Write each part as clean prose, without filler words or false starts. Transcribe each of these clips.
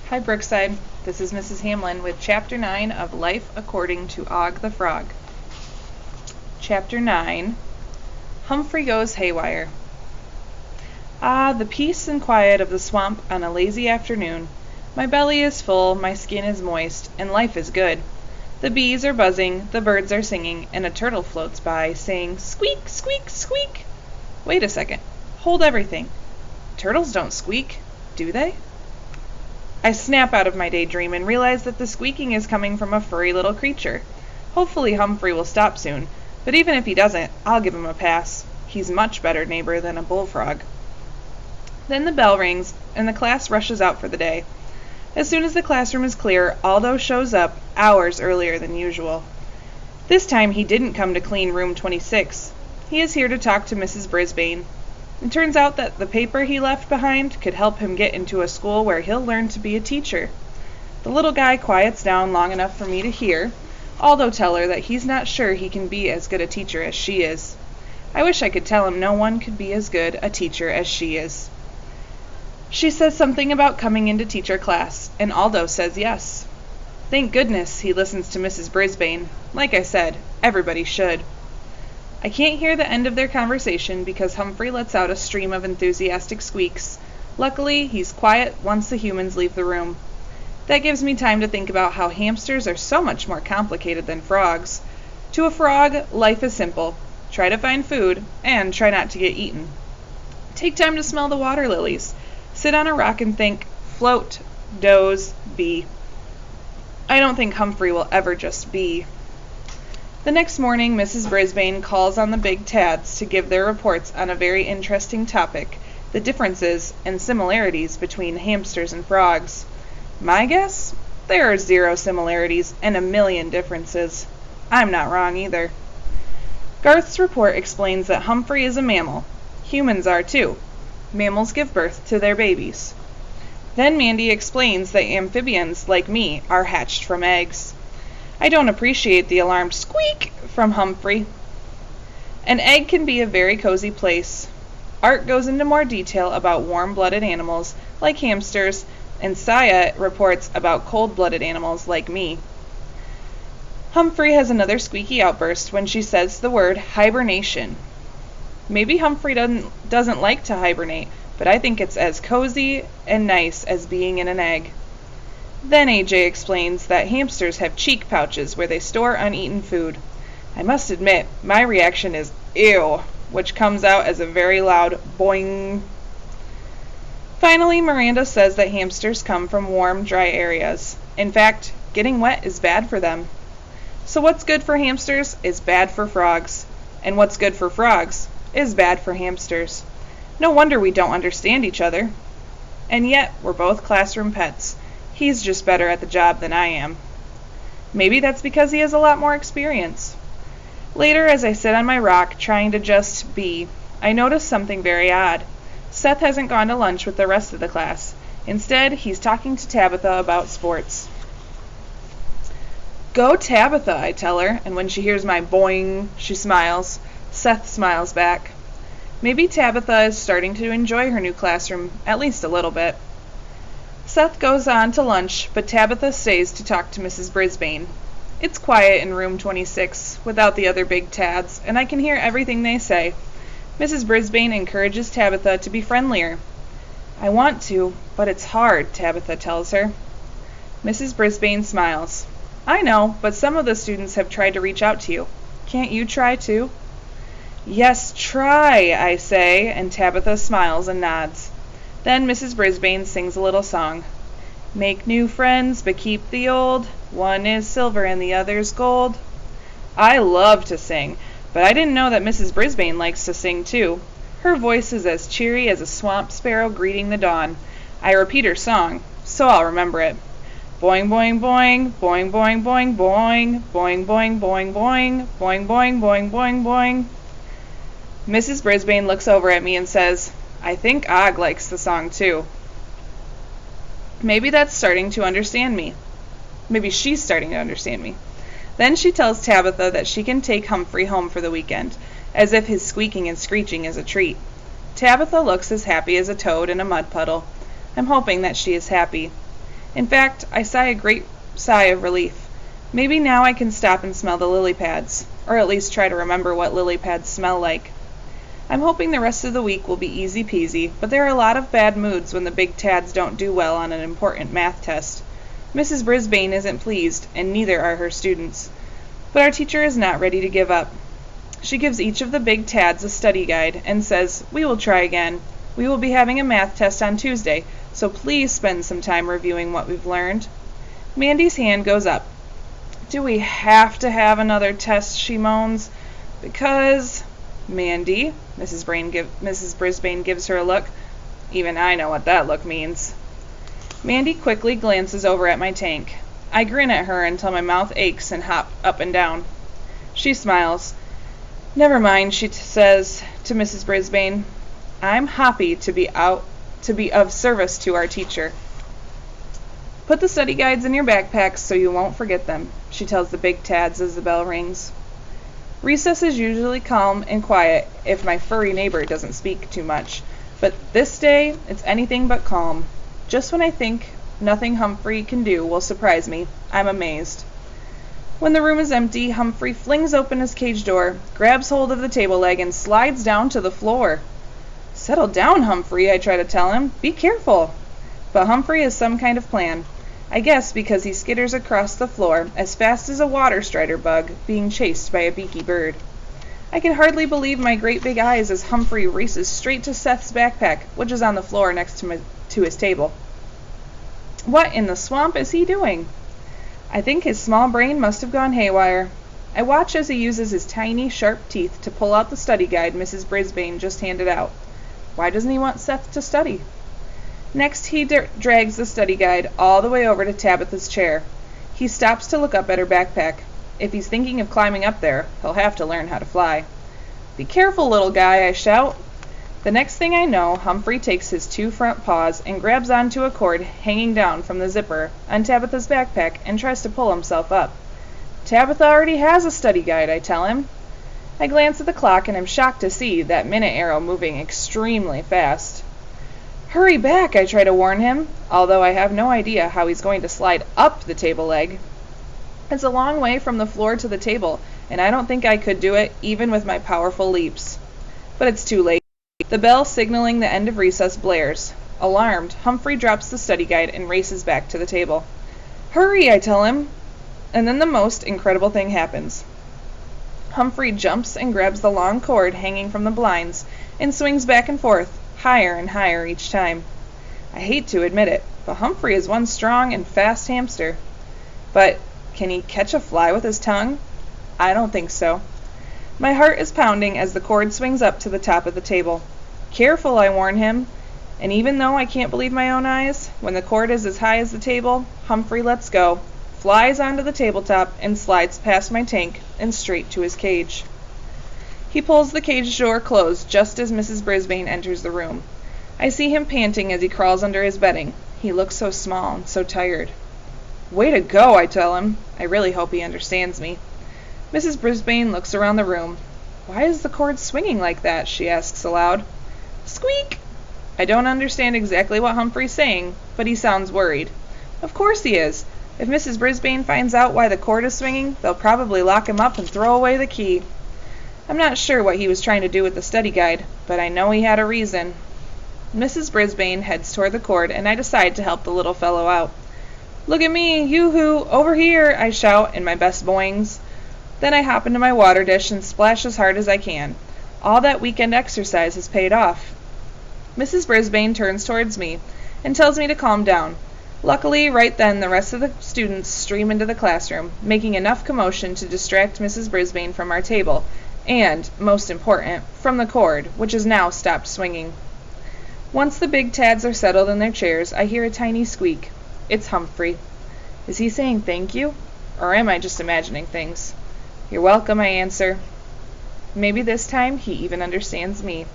Hi, Brookside. This is Mrs. Hamlin with Chapter 9 of Life According to Og the Frog. Chapter 9, Humphrey Goes Haywire. Ah, the peace and quiet of the swamp on a lazy afternoon. My belly is full, my skin is moist, and life is good. The bees are buzzing, the birds are singing, and a turtle floats by, saying, "Squeak, squeak, squeak." Wait a second. Hold everything. Turtles don't squeak, do they? I snap out of my daydream and realize that the squeaking is coming from a furry little creature. Hopefully Humphrey will stop soon, but even if he doesn't, I'll give him a pass. He's much better neighbor than a bullfrog. Then the bell rings, and the class rushes out for the day. As soon as the classroom is clear, Aldo shows up hours earlier than usual. This time he didn't come to clean room 26. He is here to talk to Mrs. Brisbane. It turns out that the paper he left behind could help him get into a school where he'll learn to be a teacher. The little guy quiets down long enough for me to hear Aldo tell her that he's not sure he can be as good a teacher as she is. I wish I could tell him no one could be as good a teacher as she is. She says something about coming into teacher class, and Aldo says yes. Thank goodness he listens to Mrs. Brisbane. Like I said, everybody should. I can't hear the end of their conversation because Humphrey lets out a stream of enthusiastic squeaks. Luckily, he's quiet once the humans leave the room. That gives me time to think about how hamsters are so much more complicated than frogs. To a frog, life is simple. Try to find food, and try not to get eaten. Take time to smell the water lilies. Sit on a rock and think, float, doze, be. I don't think Humphrey will ever just be. The next morning, Mrs. Brisbane calls on the big Tads to give their reports on a very interesting topic, the differences and similarities between hamsters and frogs. My guess? There are 0 similarities and a million differences. I'm not wrong either. Garth's report explains that Humphrey is a mammal. Humans are too. Mammals give birth to their babies. Then Mandy explains that amphibians, like me, are hatched from eggs. I don't appreciate the alarmed squeak from Humphrey. An egg can be a very cozy place. Art goes into more detail about warm-blooded animals, like hamsters, and Saya reports about cold-blooded animals, like me. Humphrey has another squeaky outburst when she says the word hibernation. Maybe Humphrey doesn't like to hibernate, but I think it's as cozy and nice as being in an egg. Then AJ explains that hamsters have cheek pouches where they store uneaten food. I must admit, my reaction is ew, which comes out as a very loud boing. Finally, Miranda says that hamsters come from warm, dry areas. In fact, getting wet is bad for them. So what's good for hamsters is bad for frogs, and what's good for frogs is bad for hamsters. No wonder we don't understand each other. And yet, we're both classroom pets. He's just better at the job than I am. Maybe that's because he has a lot more experience. Later, as I sit on my rock trying to just be, I notice something very odd. Seth hasn't gone to lunch with the rest of the class. Instead, he's talking to Tabitha about sports. Go Tabitha, I tell her, and when she hears my boing, she smiles. Seth smiles back. Maybe Tabitha is starting to enjoy her new classroom, at least a little bit. Seth goes on to lunch, but Tabitha stays to talk to Mrs. Brisbane. It's quiet in room 26, without the other big Tads, and I can hear everything they say. Mrs. Brisbane encourages Tabitha to be friendlier. I want to, but it's hard, Tabitha tells her. Mrs. Brisbane smiles. I know, but some of the students have tried to reach out to you. Can't you try too? Yes, try, I say, and Tabitha smiles and nods. Then Mrs. Brisbane sings a little song. Make new friends, but keep the old. One is silver and the other's gold. I love to sing, but I didn't know that Mrs. Brisbane likes to sing too. Her voice is as cheery as a swamp sparrow greeting the dawn. I repeat her song, so I'll remember it. Boing, boing, boing, boing, boing, boing, boing, boing, boing, boing, boing, boing, boing, boing, boing, boing. Mrs. Brisbane looks over at me and says, I think Og likes the song too. Maybe that's starting to understand me. Maybe she's starting to understand me. Then she tells Tabitha that she can take Humphrey home for the weekend, as if his squeaking and screeching is a treat. Tabitha looks as happy as a toad in a mud puddle. I'm hoping that she is happy. In fact, I sigh a great sigh of relief. Maybe now I can stop and smell the lily pads, or at least try to remember what lily pads smell like. I'm hoping the rest of the week will be easy peasy, but there are a lot of bad moods when the big Tads don't do well on an important math test. Mrs. Brisbane isn't pleased, and neither are her students. But our teacher is not ready to give up. She gives each of the big Tads a study guide and says, "We will try again. We will be having a math test on Tuesday, so please spend some time reviewing what we've learned." Mandy's hand goes up. "Do we have to have another test?" she moans. "Because, Mandy," Mrs. Brisbane gives her a look. Even I know what that look means. Mandy quickly glances over at my tank. I grin at her until my mouth aches and hop up and down. She smiles. "Never mind," she says to Mrs. Brisbane. "I'm happy to be of service to our teacher." "Put the study guides in your backpacks so you won't forget them," she tells the big Tads as the bell rings. Recess is usually calm and quiet if my furry neighbor doesn't speak too much, but this day it's anything but calm. Just when I think nothing Humphrey can do will surprise me, I'm amazed. When the room is empty, Humphrey flings open his cage door, grabs hold of the table leg, and slides down to the floor. "Settle down, Humphrey," I try to tell him. "Be careful." But Humphrey has some kind of plan. I guess because he skitters across the floor as fast as a water strider bug being chased by a beaky bird. I can hardly believe my great big eyes as Humphrey races straight to Seth's backpack, which is on the floor next to his table. What in the swamp is he doing? I think his small brain must have gone haywire. I watch as he uses his tiny, sharp teeth to pull out the study guide Mrs. Brisbane just handed out. Why doesn't he want Seth to study? Next, he drags the study guide all the way over to Tabitha's chair. He stops to look up at her backpack. If he's thinking of climbing up there, he'll have to learn how to fly. "Be careful, little guy," I shout. The next thing I know, Humphrey takes his two front paws and grabs onto a cord hanging down from the zipper on Tabitha's backpack and tries to pull himself up. "Tabitha already has a study guide," I tell him. I glance at the clock and am shocked to see that minute arrow moving extremely fast. "Hurry back," I try to warn him, although I have no idea how he's going to slide up the table leg. It's a long way from the floor to the table, and I don't think I could do it even with my powerful leaps. But it's too late. The bell signaling the end of recess blares. Alarmed, Humphrey drops the study guide and races back to the table. "Hurry," I tell him. And then the most incredible thing happens. Humphrey jumps and grabs the long cord hanging from the blinds and swings back and forth, higher and higher each time. I hate to admit it, but Humphrey is one strong and fast hamster. But can he catch a fly with his tongue? I don't think so. My heart is pounding as the cord swings up to the top of the table. "Careful," I warn him, and even though I can't believe my own eyes, when the cord is as high as the table, Humphrey lets go, flies onto the tabletop, and slides past my tank and straight to his cage. He pulls the cage door closed just as Mrs. Brisbane enters the room. I see him panting as he crawls under his bedding. He looks so small and so tired. "Way to go," I tell him. I really hope he understands me. Mrs. Brisbane looks around the room. "Why is the cord swinging like that?" she asks aloud. "Squeak!" I don't understand exactly what Humphrey's saying, but he sounds worried. Of course he is. If Mrs. Brisbane finds out why the cord is swinging, they'll probably lock him up and throw away the key. I'm not sure what he was trying to do with the study guide, but I know he had a reason. Mrs. Brisbane heads toward the cord, and I decide to help the little fellow out. "Look at me, yoo-hoo, over here," I shout in my best boings. Then I hop into my water dish and splash as hard as I can. All that weekend exercise has paid off. Mrs. Brisbane turns towards me and tells me to calm down. Luckily, right then the rest of the students stream into the classroom, making enough commotion to distract Mrs. Brisbane from our table, and, most important, from the cord, which has now stopped swinging. Once the big Tads are settled in their chairs, I hear a tiny squeak. It's Humphrey. Is he saying thank you? Or am I just imagining things? "You're welcome," I answer. Maybe this time he even understands me.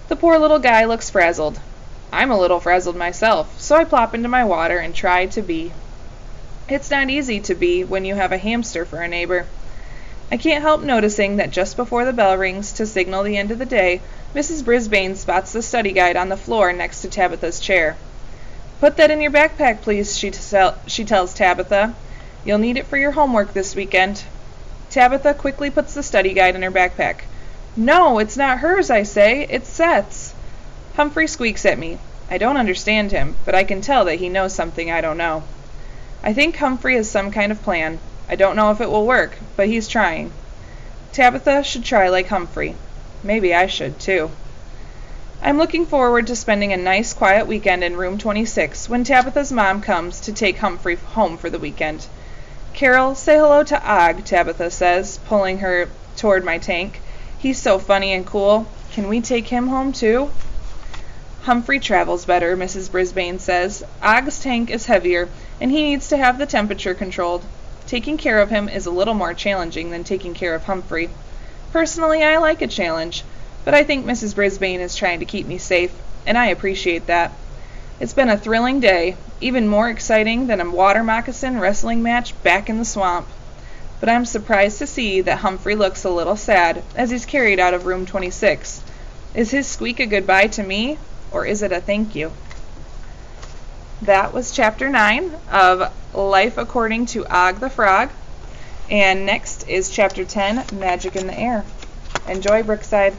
The poor little guy looks frazzled. I'm a little frazzled myself, so I plop into my water and try to be. It's not easy to be when you have a hamster for a neighbor. I can't help noticing that just before the bell rings to signal the end of the day, Mrs. Brisbane spots the study guide on the floor next to Tabitha's chair. Put that in your backpack, please, she tells Tabitha. You'll need it for your homework this weekend. Tabitha quickly puts the study guide in her backpack. No, it's not hers, I say. It's Seth's. Humphrey squeaks at me. I don't understand him, but I can tell that he knows something I don't know. I think Humphrey has some kind of plan. I don't know if it will work, but he's trying. Tabitha should try like Humphrey. Maybe I should, too. I'm looking forward to spending a nice, quiet weekend in room 26 when Tabitha's mom comes to take Humphrey home for the weekend. Carol, say hello to Og, Tabitha says, pulling her toward my tank. He's so funny and cool. Can we take him home, too? Humphrey travels better, Mrs. Brisbane says. Og's tank is heavier, and he needs to have the temperature controlled. Taking care of him is a little more challenging than taking care of Humphrey. Personally, I like a challenge, but I think Mrs. Brisbane is trying to keep me safe, and I appreciate that. It's been a thrilling day, even more exciting than a water moccasin wrestling match back in the swamp. But I'm surprised to see that Humphrey looks a little sad as he's carried out of room 26. Is his squeak a goodbye to me, or is it a thank you? That was Chapter 9 of Life According to Og the Frog. And next is Chapter 10, Magic in the Air. Enjoy, Brookside.